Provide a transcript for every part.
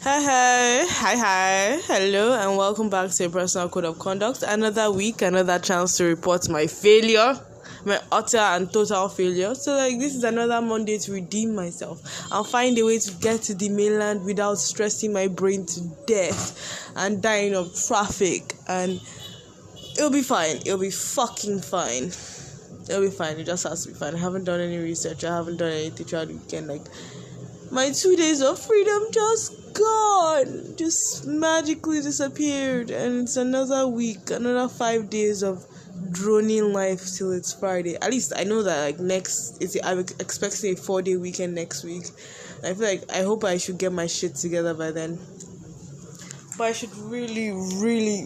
Hi, hello, and welcome back to a personal code of conduct. Another week, another chance to report my failure, my utter and total failure. So, this is another Monday to redeem myself and find a way to get to the mainland without stressing my brain to death and dying of traffic. And it'll be fine. It'll be fucking fine. It'll be fine. It just has to be fine. I haven't done any research. I haven't done anything throughout the weekend. My 2 days of freedom just magically disappeared, and it's another week, another 5 days of droning life till it's Friday. At least I know that I'm expecting a 4-day weekend next week. I hope I should get my shit together by then. But I should really, really,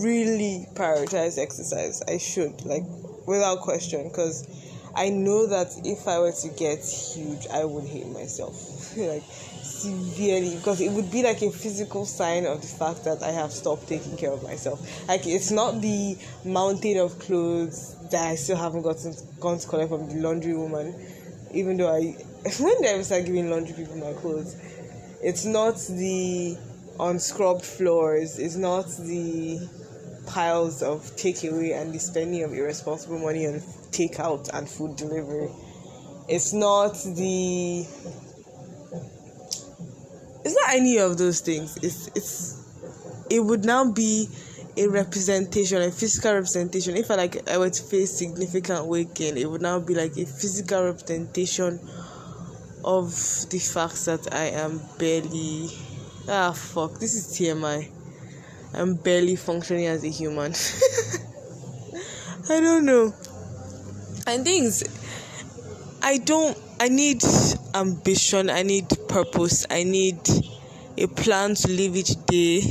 really prioritize exercise. I should, without question, because I know that if I were to get huge, I would hate myself, severely, because it would be like a physical sign of the fact that I have stopped taking care of myself. It's not the mountain of clothes that I still haven't gone to collect from the laundry woman, even though when did I start giving laundry people my clothes? It's not the unscrubbed floors, it's not the piles of takeaway and the spending of irresponsible money on takeout and food delivery. It's not any of those things. It would now be a representation, a physical representation. If I were to face significant weight gain, it would now be like a physical representation of the fact that I am barely this is TMI. I'm barely functioning as a human. I don't know. And I need ambition, I need purpose, I need a plan to live each day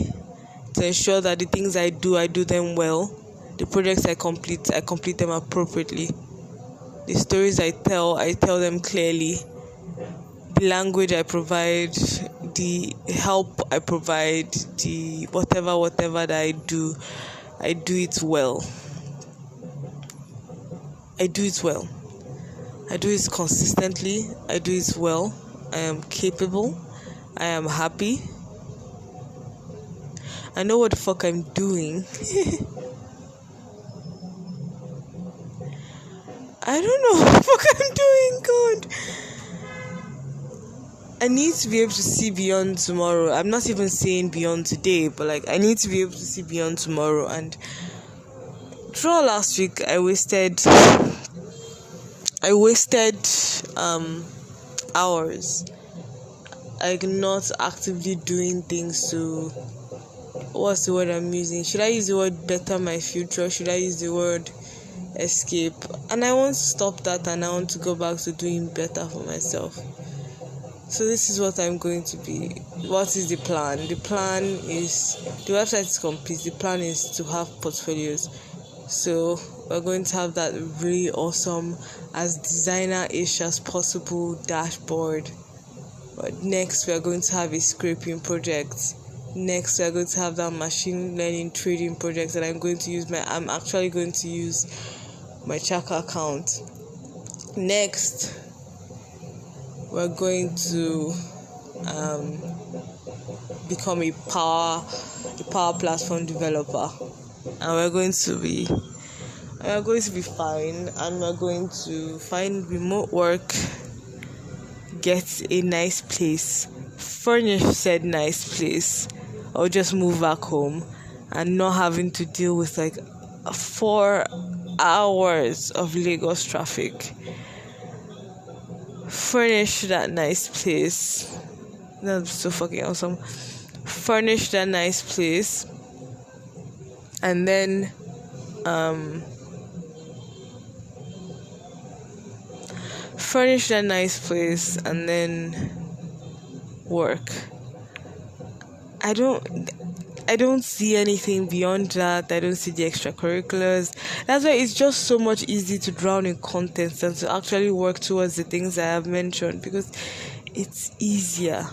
to ensure that the things I do them well. The projects I complete them appropriately. The stories I tell them clearly. The language I provide, the help I provide, the whatever that I do it well. I do it well. I do it consistently. I do it well. I am capable. I am happy. I know what the fuck I'm doing. I don't know what the fuck I'm doing, God. I need to be able to see beyond tomorrow. I'm not even saying beyond today, but I need to be able to see beyond tomorrow. And throughout last week, I wasted hours, not actively doing things to, what's the word I'm using? Should I use the word better my future? Should I use the word escape? And I want to stop that, and I want to go back to doing better for myself. So this is what I'm going to be. What is the plan? The plan is, the website is complete. The plan is to have portfolios. So we're going to have that really awesome, as designer-ish as possible dashboard. But next we are going to have a scraping project. Next we are going to have that machine learning trading project that I'm actually going to use my Chaka account. Next we're going to become a power platform developer, and we're going to be fine, and we're going to find remote work, get a nice place, furnish said nice place, or just move back home and not having to deal with 4 hours of Lagos traffic. Furnish that nice place. That's so fucking awesome. Furnish that nice place, and then work. I don't see anything beyond that. I don't see the extracurriculars. That's why it's just so much easier to drown in content than to actually work towards the things I have mentioned, because it's easier.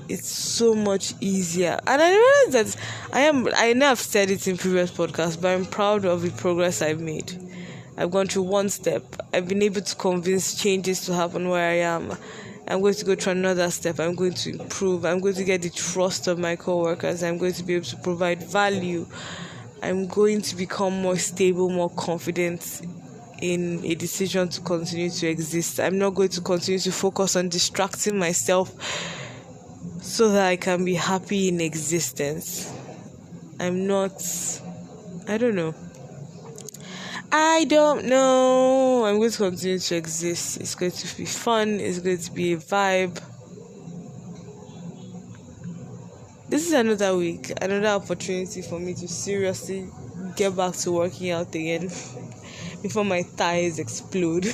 It's so much easier. And I realize that I know I've said it in previous podcasts, but I'm proud of the progress I've made. I've gone through one step. I've been able to convince changes to happen where I am. I'm going to go through another step. I'm going to improve. I'm going to get the trust of my coworkers. I'm going to be able to provide value. I'm going to become more stable, more confident in a decision to continue to exist. I'm not going to continue to focus on distracting myself so that I can be happy in existence. I don't know. I'm going to continue to exist. It's going to be fun. It's going to be a vibe. This is another week, another opportunity for me to seriously get back to working out again before my thighs explode.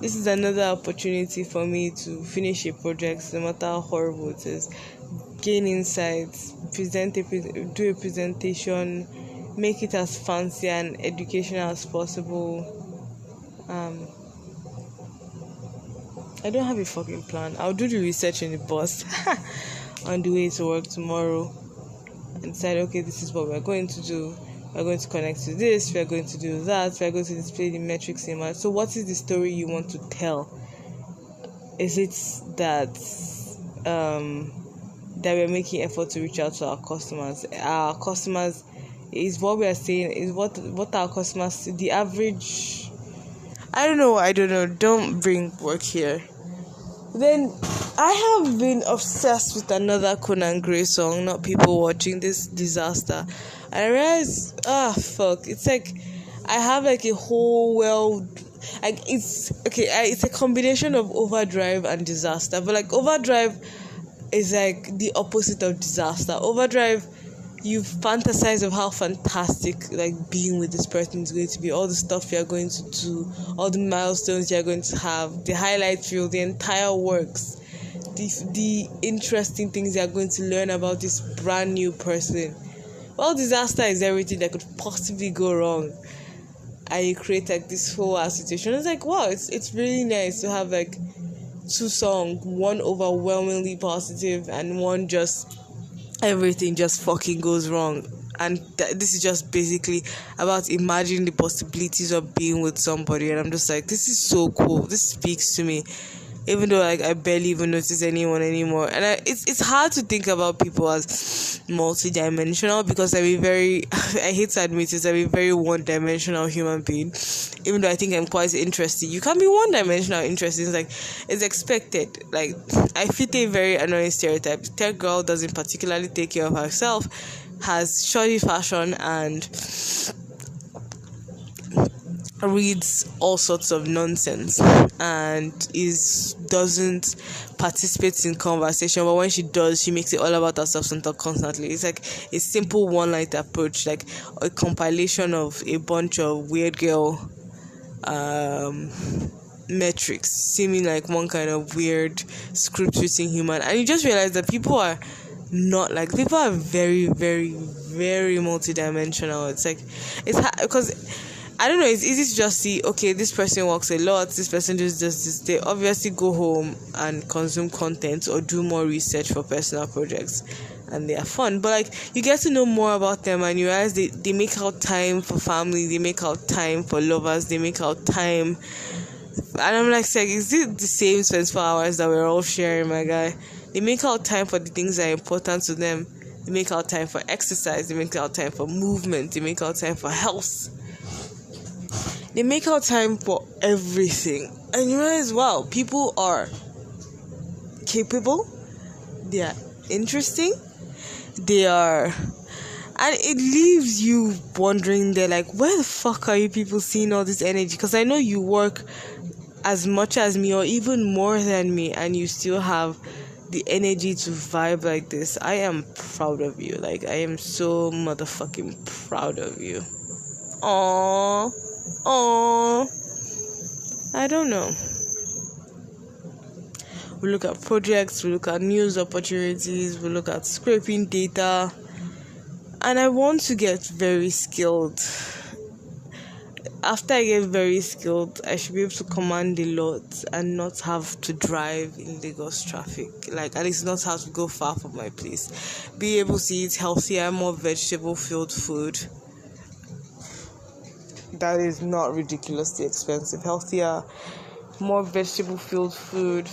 This is another opportunity for me to finish a project, no matter how horrible it is, gain insights, do a presentation, make it as fancy and educational as possible. I don't have a fucking plan. I'll do the research in the bus on the way to work tomorrow and decide, okay, this is what we're going to do. We're going to connect to this, we're going to do that, we're going to display the metrics in mind. So what is the story you want to tell? Is it that that we're making effort to reach out to our customers? Our customers is what we are saying, is what our customers, the average, I don't know, don't bring work here. Then I have been obsessed with another Conan Gray song, Not People Watching, this Disaster. I realized, it's like I have like a whole world, like it's a combination of Overdrive and Disaster, but like Overdrive is like the opposite of Disaster. Overdrive, you fantasize of how fantastic like being with this person is going to be, all the stuff you're going to do, all the milestones you're going to have, the highlight reel, the entire works, the interesting things you're going to learn about this brand new person. Well, Disaster is everything that could possibly go wrong, and you create like this whole situation. It's like, wow, it's really nice to have like two songs, one overwhelmingly positive and one just everything just fucking goes wrong. And this is just basically about imagining the possibilities of being with somebody, and I'm just like, this is so cool. This speaks to me, even though like I barely even notice anyone anymore. And it's hard to think about people as multi-dimensional, because I hate to admit it, I'm a very one-dimensional human being. Even though I think I'm quite interesting, you can be one-dimensional interesting. It's like, it's expected. Like, I fit a very annoying stereotype. The tech girl doesn't particularly take care of herself, has shoddy fashion, and reads all sorts of nonsense, and doesn't participate in conversation, but when she does, she makes it all about herself and talk constantly. It's like a simple one-line approach, like a compilation of a bunch of weird girl metrics seeming like one kind of weird script written human. And you just realize that people are very, very, very multidimensional. It's like, it's hard because I don't know, it's easy to just see, okay, this person works a lot, this person just does this. They obviously go home and consume content or do more research for personal projects, and they are fun. But like, you get to know more about them, and you realize they make out time for family, they make out time for lovers, they make out time. And I'm like, is it the same 24 hours that we're all sharing, my guy? They make out time for the things that are important to them. They make out time for exercise, they make out time for movement, they make out time for health. They make out time for everything. And you realize, wow, people are capable, they are interesting, they are, and it leaves you wondering, they're like, where the fuck are you people seeing all this energy? Because I know you work as much as me or even more than me, and you still have the energy to vibe like this. I am proud of you. Like, I am so motherfucking proud of you. Aww. I don't know. We look at projects, we look at news opportunities, we look at scraping data, and I want to get very skilled. After I get very skilled, I should be able to command a lot and not have to drive in Lagos traffic. Like, at least not have to go far from my place. Be able to eat healthier, more vegetable-filled food that is not ridiculously expensive. Healthier, more vegetable-filled food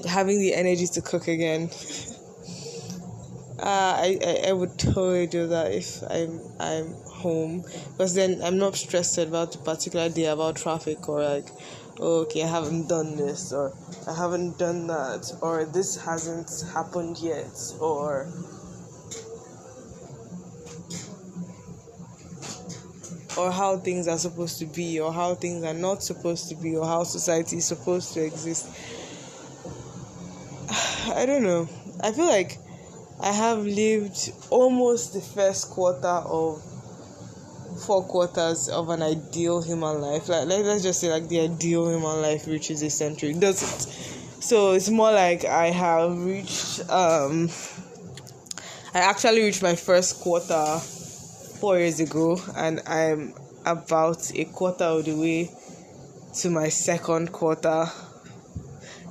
having the energy to cook again. I would totally do that if I'm home, because then I'm not stressed about the particular day about traffic, or like, oh, okay, I haven't done this, or I haven't done that, or this hasn't happened yet, or how things are supposed to be, or how things are not supposed to be, or how society is supposed to exist. I don't know. I feel like I have lived almost the first quarter of 4 quarters of an ideal human life. Like, let's just say, like, the ideal human life reaches a century, doesn't? So it's more like I have reached. I actually reached my first quarter 4 years ago, and I'm about a quarter of the way to my second quarter.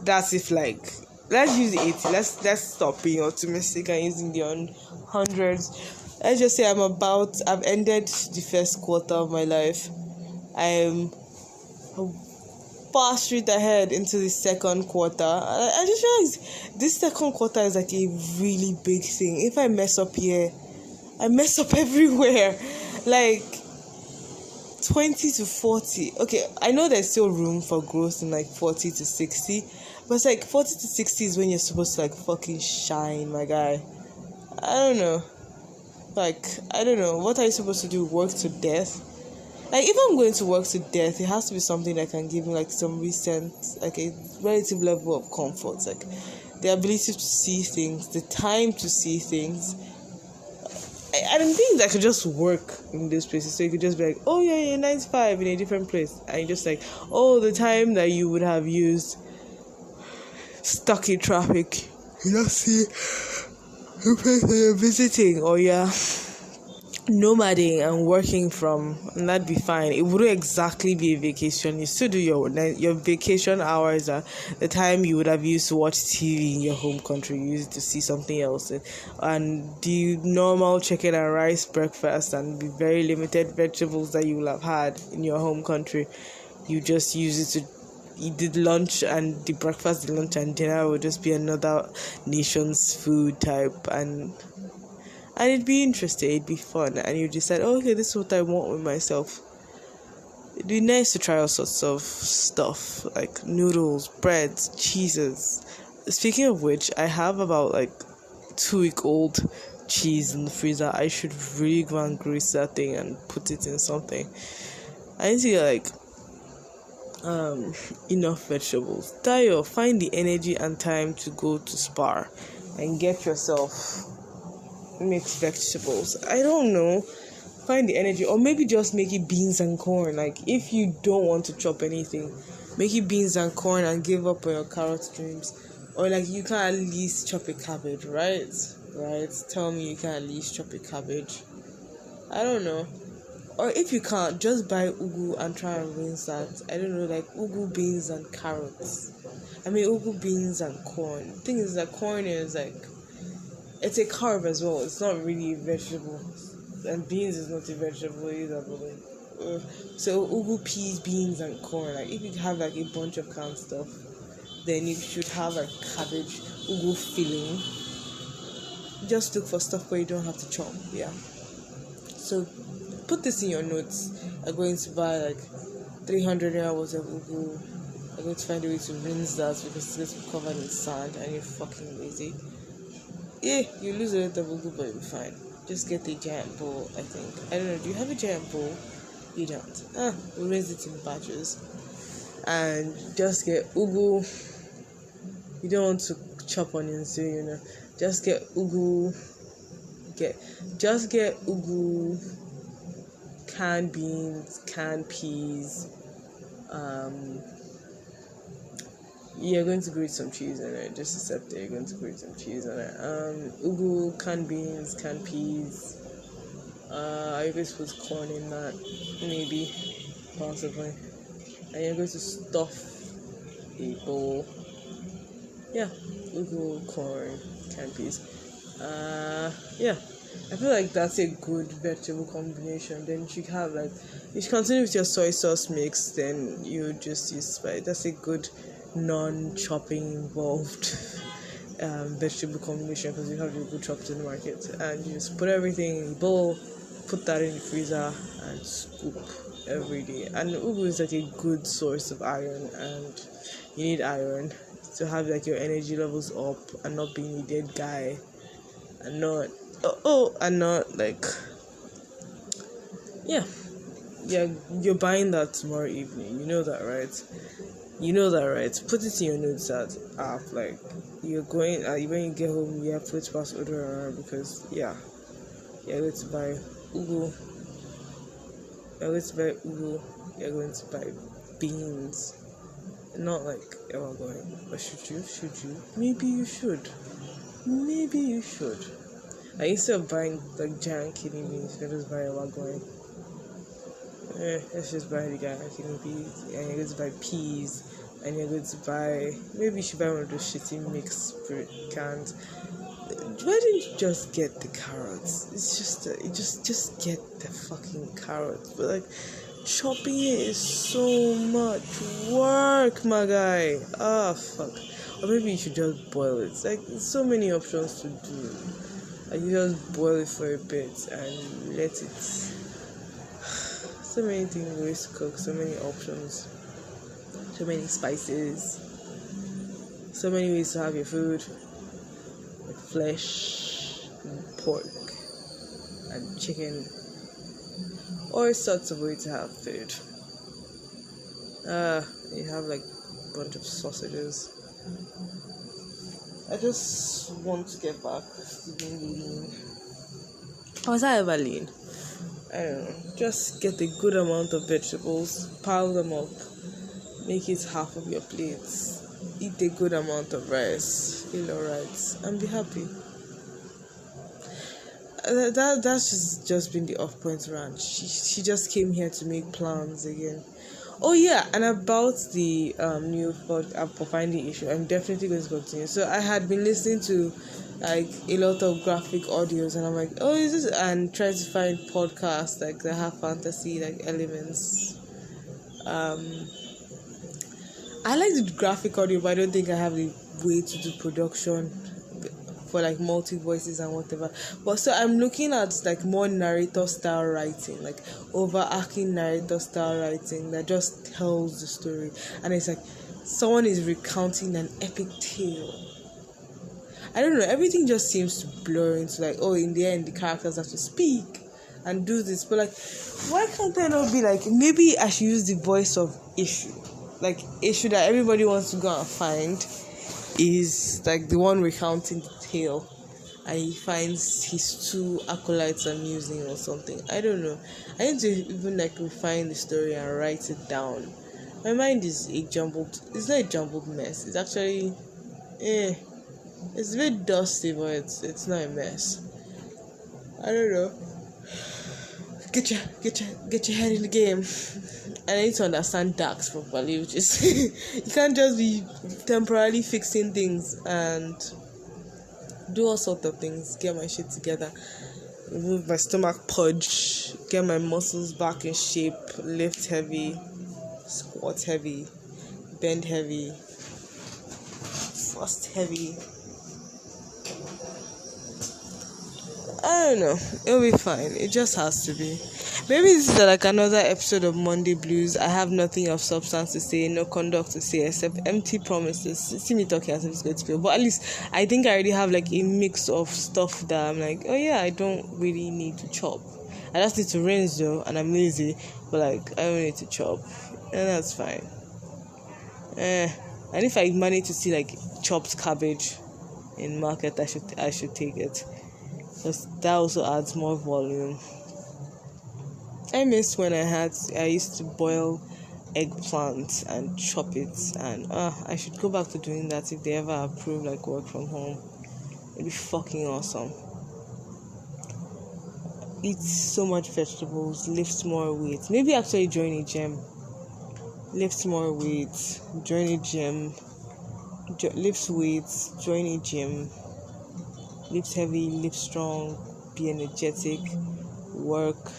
That's if, like, let's use 80. Let's stop being optimistic and using the hundreds. Let's just say I've ended the first quarter of my life. I'm far straight ahead into the second quarter. I just realized this second quarter is like a really big thing. If I mess up here, I mess up everywhere. Like 20 to 40. Okay, I know there's still room for growth in like 40 to 60. But it's like 40 to 60 is when you're supposed to like fucking shine, my guy. I don't know. Like, I don't know. What are you supposed to do? Work to death? Like, if I'm going to work to death, it has to be something that can give me like some recent, like a relative level of comfort. Like the ability to see things, the time to see things. I don't think that could just work in those places. So you could just be like, oh yeah, you're 95 in a different place. And you're just like, oh, the time that you would have used stuck in traffic, you just see the place that you're visiting, or you're nomading and working from, and that'd be fine. It wouldn't exactly be a vacation. You still do your vacation hours are the time you would have used to watch TV in your home country. You used to see something else, and the normal chicken and rice breakfast and the very limited vegetables that you will have had in your home country, you just use it to eat the lunch, and the breakfast, the lunch, and dinner would just be another nation's food type, and it'd be interesting, it'd be fun, and you decide, oh, okay, this is what I want with myself. It'd be nice to try all sorts of stuff, like noodles, breads, cheeses. Speaking of which, I have about like 2-week-old cheese in the freezer. I should really go and grease that thing and put it in something. I need to get like enough vegetables. Dayo, find the energy and time to go to Spar and get yourself mixed vegetables. I don't know. Find the energy, or maybe just make it beans and corn. Like, if you don't want to chop anything, make it beans and corn and give up on your carrot dreams. Or like, you can at least chop a cabbage, right? Tell me you can at least chop a cabbage. I don't know. Or if you can't, just buy ugu and try and rinse that. I don't know, like ugu beans and carrots. Ugu beans and corn. The thing is that corn is like, it's a carb as well. It's not really a vegetable. And beans is not a vegetable either. But like, so ugu, peas, beans, and corn. Like, if you have like a bunch of canned stuff, then you should have like cabbage, ugu filling. Just look for stuff where you don't have to chop. Yeah. So put this in your notes. I'm going to buy like 300 hours of ugu. I'm going to find a way to rinse that because it's going to be covered in sand and you're fucking lazy. Yeah, you lose a lot of ugu, but you'll be fine. Just get a giant bowl, I think. I don't know, do you have a giant bowl? You don't. We'll rinse it in batches. And just get ugu. You don't want to chop onions, so you know. Just get ugu. Just get ugu, canned beans, canned peas. You're going to grate some cheese on it. Just accept it. You're going to grate some cheese on it. Ugu, canned beans, canned peas. Are you going to put corn in that? Maybe, possibly. And you're going to stuff a bowl. Yeah, ugu, corn, canned peas. Yeah. I feel like that's a good vegetable combination. Then you should have like, if you continue with your soy sauce mix, then you just use spice. That's a good non-chopping involved vegetable combination, because you have the good chopped in the market, and you just put everything in a bowl, put that in the freezer, and scoop every day. And ugu is like a good source of iron, and you need iron to have like your energy levels up and not being a dead guy, and not and not like you're buying that tomorrow evening. You know that, right? Put it in your notes app. Like, you're going when you get home, you have to put pass order around, because you're going to buy ugu. You're going to buy beans. Not like ever going. But should you? Maybe you should. Like, instead of buying like giant kidney beans, you can just buy ever going. Let's just buy the giant kidney beans, and you're going to buy peas, and you're going to buy, maybe you should buy one of those shitty mixed cans. Why don't you just get the carrots? It's just get the fucking carrots. But like, chopping it is so much work, my guy. Fuck. Or maybe you should just boil it. Like, there's so many options to do. Like, you just boil it for a bit and let it. So many things ways to cook, so many options, so many spices, so many ways to have your food, like flesh, and pork, and chicken, all sorts of ways to have food. You have like a bunch of sausages. I just want to get back to being lean. Was I ever lean? I don't know. Just get a good amount of vegetables, pile them up, make it half of your plates, eat a good amount of rice, feel alright, and be happy. That's just been the Off Point Ranch. She just came here to make plans again. Oh yeah, and about the new for finding issue, I'm definitely going to continue. So I had been listening to like a lot of graphic audios, and I'm like, oh, is this? And trying to find podcasts like that have fantasy like elements. I like the graphic audio, but I don't think I have the way to do production for like multi voices and whatever. But so I'm looking at like more narrator style writing, like overarching narrator style writing that just tells the story, and it's like someone is recounting an epic tale. I don't know, everything just seems to blur into like, oh, in the end the characters have to speak and do this, but like, why can't I not be like, maybe I should use the voice of Issue, like Issue that everybody wants to go and find is like the one recounting the tale, and he finds his two acolytes amusing or something. I don't know. I need to even like refine the story and write it down. My mind is it's not a jumbled mess. It's actually it's a bit dusty, but it's not a mess. I don't know. Get your head in the game. I need to understand DAX properly, which is you can't just be temporarily fixing things and do all sorts of things. Get my shit together, remove my stomach purge, get my muscles back in shape, lift heavy, squat heavy, bend heavy, thrust heavy. I don't know. It'll be fine. It just has to be. Maybe this is like another episode of Monday Blues. I have nothing of substance to say, no conduct to say, except empty promises. See me talking as if it's going to fail. But at least I think I already have like a mix of stuff that I'm like, oh yeah, I don't really need to chop. I just need to rinse though, and I'm lazy. But like, I don't need to chop, and that's fine. And if I manage to see like chopped cabbage in market, I should take it. Because that also adds more volume. I miss when I used to boil eggplant and chop it, and I should go back to doing that if they ever approve like work from home. It'd be fucking awesome. Eat so much vegetables, lift more weight. Maybe actually join a gym. Lift more weight, join a gym. Lift weights, join a gym. Lift heavy, lift strong, be energetic, work,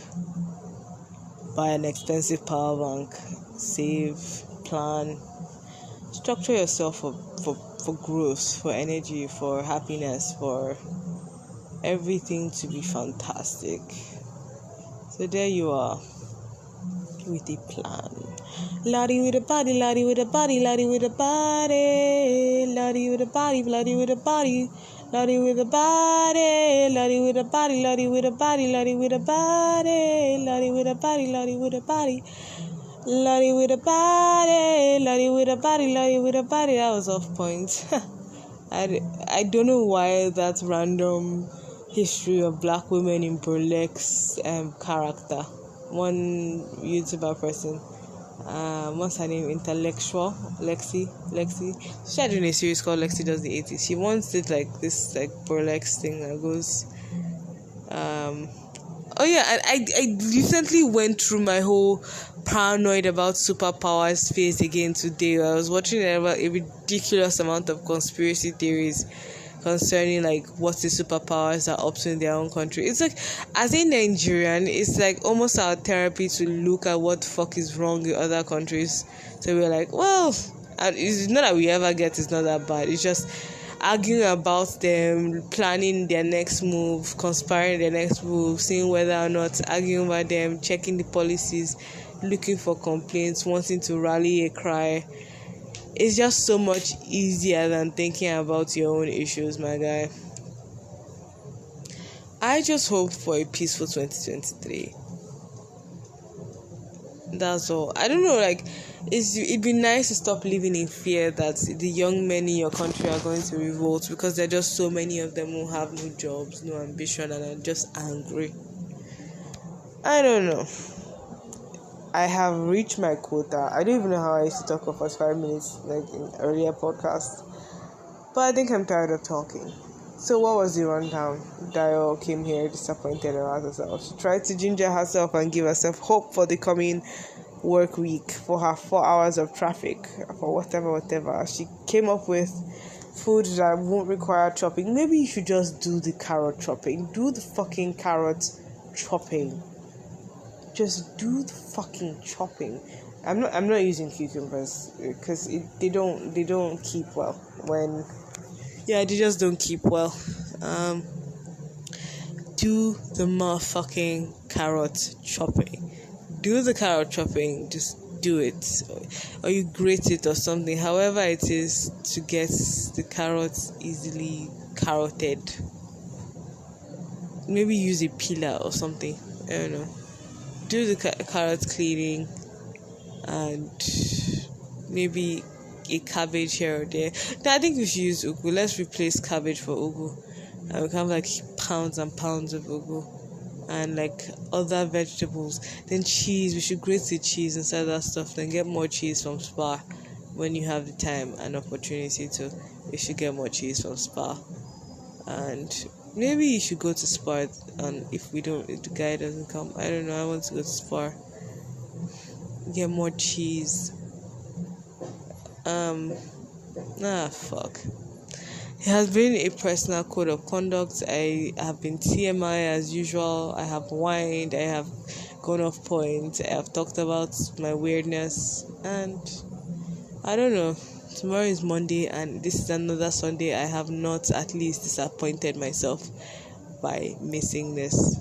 buy an expensive power bank, save, plan, Structure yourself for growth, for energy, for happiness, for everything to be fantastic. So there you are with a plan. Laddie with a body, laddie with a body, laddie with a body, laddie with a body, laddie with a body, laddie with a body, laddie with a body, laddie with a body, laddie with a body, laddie with a body, laddie with a body. Lottie with a body, Lottie with a body, Lottie with a body. That was off point. I don't know why that random history of black women in burlesque character. One YouTuber person, what's her name? Intellectual Lexi. She had doing a series called Lexi Does the 80s. She once did like this like burlesque thing that goes oh yeah, I recently went through my whole paranoid about superpowers phase again today. I was watching a ridiculous amount of conspiracy theories concerning like what the superpowers are up to in their own country. It's like, as a Nigerian, it's like almost our therapy to look at what the fuck is wrong in other countries. So we're like, well, and it's not that we ever get it's not that bad. It's just arguing about them, planning their next move, conspiring their next move, seeing whether or not, arguing about them, checking the policies, looking for complaints, wanting to rally a cry. It's just so much easier than thinking about your own issues, my guy. I just hope for a peaceful 2023. That's all. I don't know, like, it'd be nice to stop living in fear that the young men in your country are going to revolt, because there are just so many of them who have no jobs, no ambition, and are just angry. I don't know. I have reached my quota. I don't even know how I used to talk for 45 minutes, like in earlier podcasts. But I think I'm tired of talking. So what was the rundown? Dayo came here disappointed about herself. She tried to ginger herself and give herself hope for the coming work week, for her 4 hours of traffic, for whatever. She came up with food that won't require chopping. Maybe you should just do the carrot chopping. Do the fucking carrot chopping. Just do the fucking chopping. I'm not using cucumbers because they don't keep well when. Yeah, they just don't keep well. Do the motherfucking carrot chopping. Do the carrot chopping. Just do it. Or you grate it or something. However it is to get the carrots easily carroted. Maybe use a peeler or something. I don't know. Do the carrot cleaning and maybe a cabbage here or there. No, I think we should use ugu. Let's replace cabbage for ugu, and we can have like pounds and pounds of ugu and like other vegetables. Then cheese, we should grate the cheese inside that stuff. Then get more cheese from Spar when you have the time and opportunity to. You should get more cheese from Spar, and maybe you should go to Spar. And if the guy doesn't come, I don't know. I want to go to Spar. Get more cheese. Fuck. It has been a personal code of conduct. I have been TMI as usual. I have whined. I have gone off point. I have talked about my weirdness. And I don't know. Tomorrow is Monday and this is another Sunday I have not at least disappointed myself by missing this.